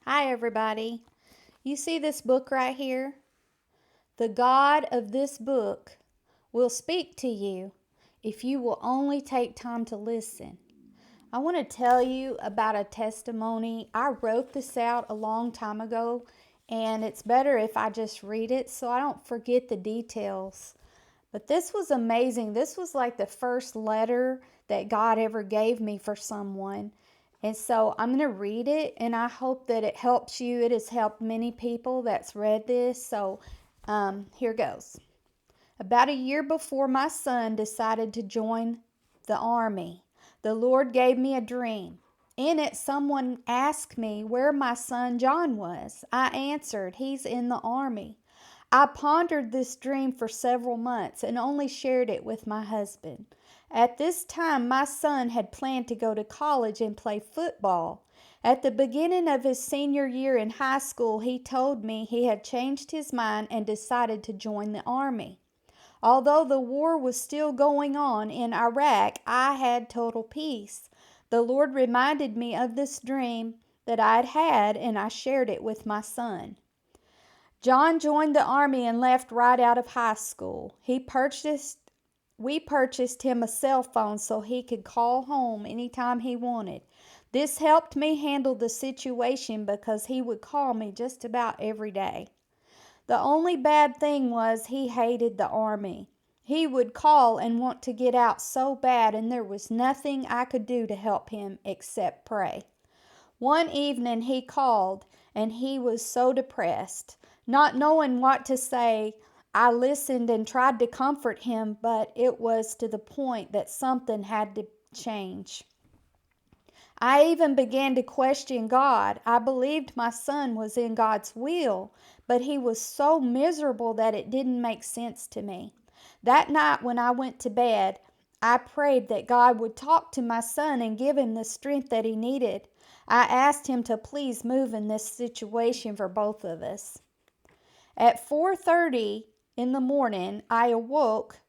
Hi, everybody. You see this book right here? The God of this book will speak to you if you will only take time to listen. I want to tell you about a testimony. I wrote this out a long time ago, and it's better if I just read it so I don't forget the details. But this was amazing. This was like the first letter that God ever gave me for someone. And so I'm going to read it, and I hope that it helps you. It has helped many people that's read this. So here goes. About a year before my son decided to join the army, the Lord gave me a dream. In it, someone asked me where my son John was. I answered, he's in the army. I pondered this dream for several months and only shared it with my husband. At this time, my son had planned to go to college and play football. At the beginning of his senior year in high school, he told me he had changed his mind and decided to join the army. Although the war was still going on in Iraq, I had total peace. The Lord reminded me of this dream that I'd had, and I shared it with my son. John joined the army and left right out of high school. We purchased him a cell phone so he could call home anytime he wanted. This helped me handle the situation because he would call me just about every day. The only bad thing was he hated the army. He would call and want to get out so bad, and there was nothing I could do to help him except pray. One evening he called, and he was so depressed. Not knowing what to say, I listened and tried to comfort him, but it was to the point that something had to change. I even began to question God. I believed my son was in God's will, but he was so miserable that it didn't make sense to me. That night when I went to bed, I prayed that God would talk to my son and give him the strength that he needed. I asked him to please move in this situation for both of us. At 4:30 in the morning, I awoke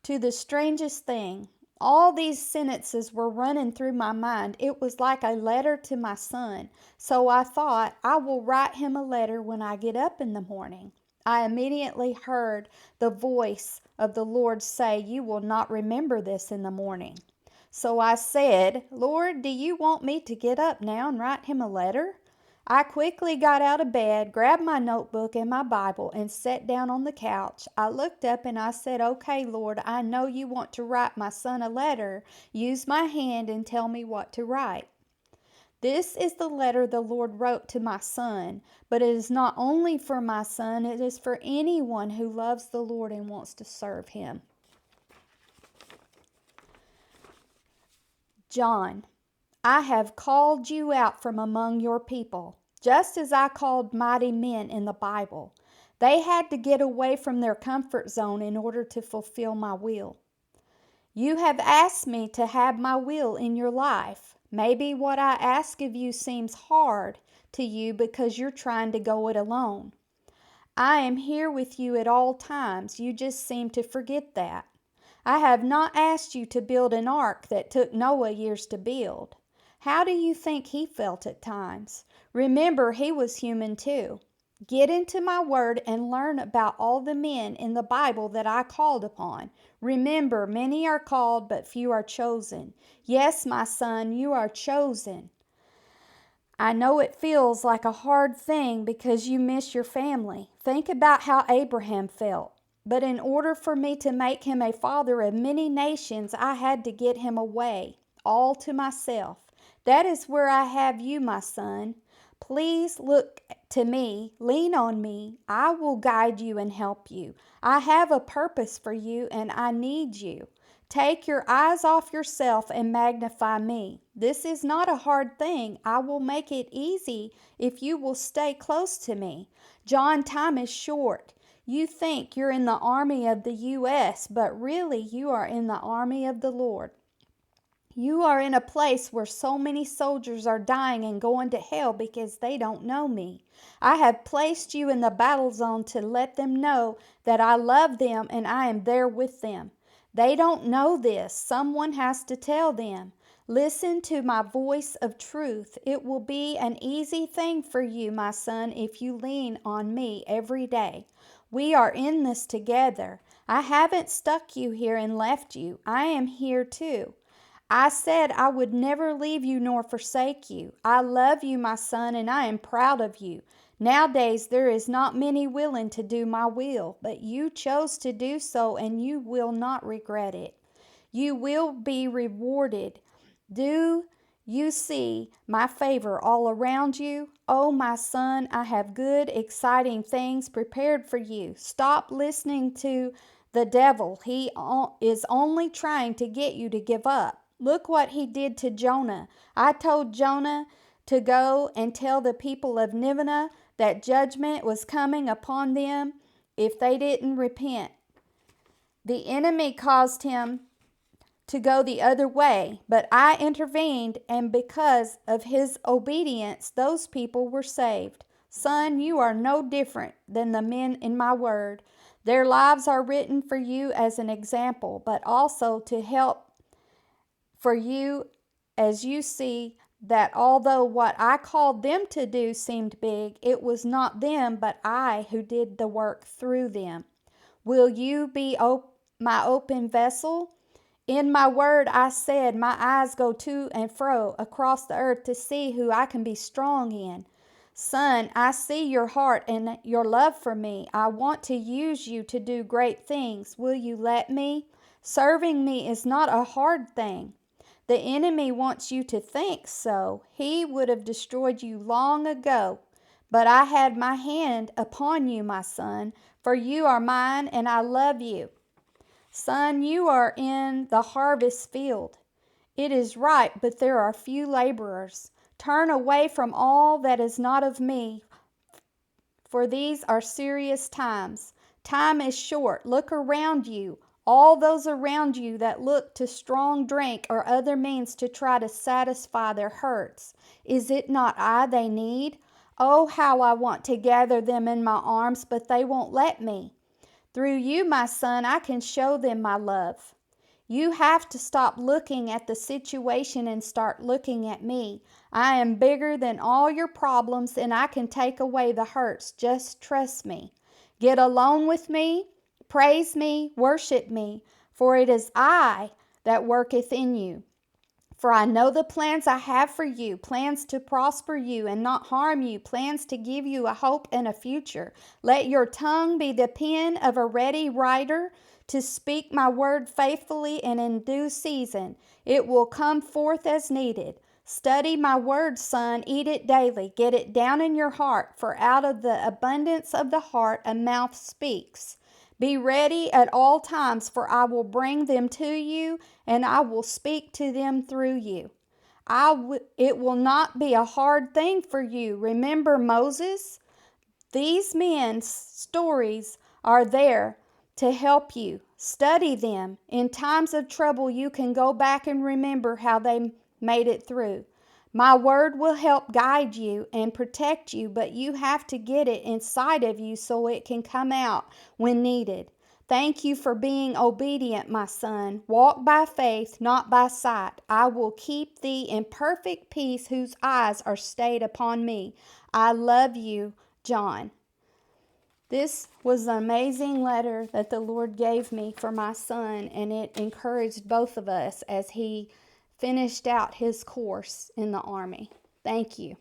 to the strangest thing. All these sentences were running through my mind. It was like a letter to my son. So I thought, I will write him a letter when I get up in the morning. I immediately heard the voice of the Lord say, "You will not remember this in the morning." So I said, "Lord, do you want me to get up now and write him a letter?" I quickly got out of bed, grabbed my notebook and my Bible, and sat down on the couch. I looked up and I said, "Okay, Lord, I know you want to write my son a letter. Use my hand and tell me what to write." This is the letter the Lord wrote to my son, but it is not only for my son, it is for anyone who loves the Lord and wants to serve him. John, I have called you out from among your people, just as I called mighty men in the Bible. They had to get away from their comfort zone in order to fulfill my will. You have asked me to have my will in your life. Maybe what I ask of you seems hard to you because you're trying to go it alone. I am here with you at all times. You just seem to forget that. I have not asked you to build an ark that took Noah years to build. How do you think he felt at times? Remember, he was human too. Get into my word and learn about all the men in the Bible that I called upon. Remember, many are called, but few are chosen. Yes, my son, you are chosen. I know it feels like a hard thing because you miss your family. Think about how Abraham felt. But in order for me to make him a father of many nations, I had to get him away, all to myself. That is where I have you, my son. Please look to me, lean on me. I will guide you and help you. I have a purpose for you and I need you. Take your eyes off yourself and magnify me. This is not a hard thing. I will make it easy if you will stay close to me. John, time is short. You think you're in the army of the U.S., but really you are in the army of the Lord. You are in a place where so many soldiers are dying and going to hell because they don't know me. I have placed you in the battle zone to let them know that I love them and I am there with them. They don't know this. Someone has to tell them. Listen to my voice of truth. It will be an easy thing for you, my son, if you lean on me every day. We are in this together. I haven't stuck you here and left you. I am here too. I said I would never leave you nor forsake you. I love you, my son, and I am proud of you. Nowadays there is not many willing to do my will, but you chose to do so, and you will not regret it. You will be rewarded. Do you see my favor all around you? Oh, my son, I have good, exciting things prepared for you. Stop listening to the devil. He is only trying to get you to give up. Look what he did to Jonah. I told Jonah to go and tell the people of Nineveh that judgment was coming upon them if they didn't repent. The enemy caused him to go the other way, but I intervened, and because of his obedience, those people were saved. Son, you are no different than the men in my word. Their lives are written for you as an example, but also to help for you as you see that although what I called them to do seemed big, it was not them, but I who did the work through them. Will you be my open vessel? In my word I said, my eyes go to and fro across the earth to see who I can be strong in. Son, I see your heart and your love for me. I want to use you to do great things. Will you let me? Serving me is not a hard thing. The enemy wants you to think so. He would have destroyed you long ago. But I had my hand upon you, my son, for you are mine and I love you. Son, you are in the harvest field. It is ripe, but there are few laborers. Turn away from all that is not of me, for these are serious times. Time is short. Look around you. All those around you that look to strong drink or other means to try to satisfy their hurts. Is it not I they need? Oh, how I want to gather them in my arms, but they won't let me. Through you, my son, I can show them my love. You have to stop looking at the situation and start looking at me. I am bigger than all your problems and I can take away the hurts. Just trust me. Get alone with me, praise me, worship me, for it is I that worketh in you. For I know the plans I have for you, plans to prosper you and not harm you, plans to give you a hope and a future. Let your tongue be the pen of a ready writer to speak my word faithfully and in due season. It will come forth as needed. Study my word, son, eat it daily. Get it down in your heart, for out of the abundance of the heart a mouth speaks. Be ready at all times, for I will bring them to you, and I will speak to them through you. It will not be a hard thing for you. Remember Moses? These men's stories are there to help you. Study them. In times of trouble, you can go back and remember how they made it through. My word will help guide you and protect you, but you have to get it inside of you so it can come out when needed. Thank you for being obedient, my son. Walk by faith, not by sight. I will keep thee in perfect peace whose eyes are stayed upon me. I love you, John. This was an amazing letter that the Lord gave me for my son, and it encouraged both of us as he finished out his course in the Army. Thank you.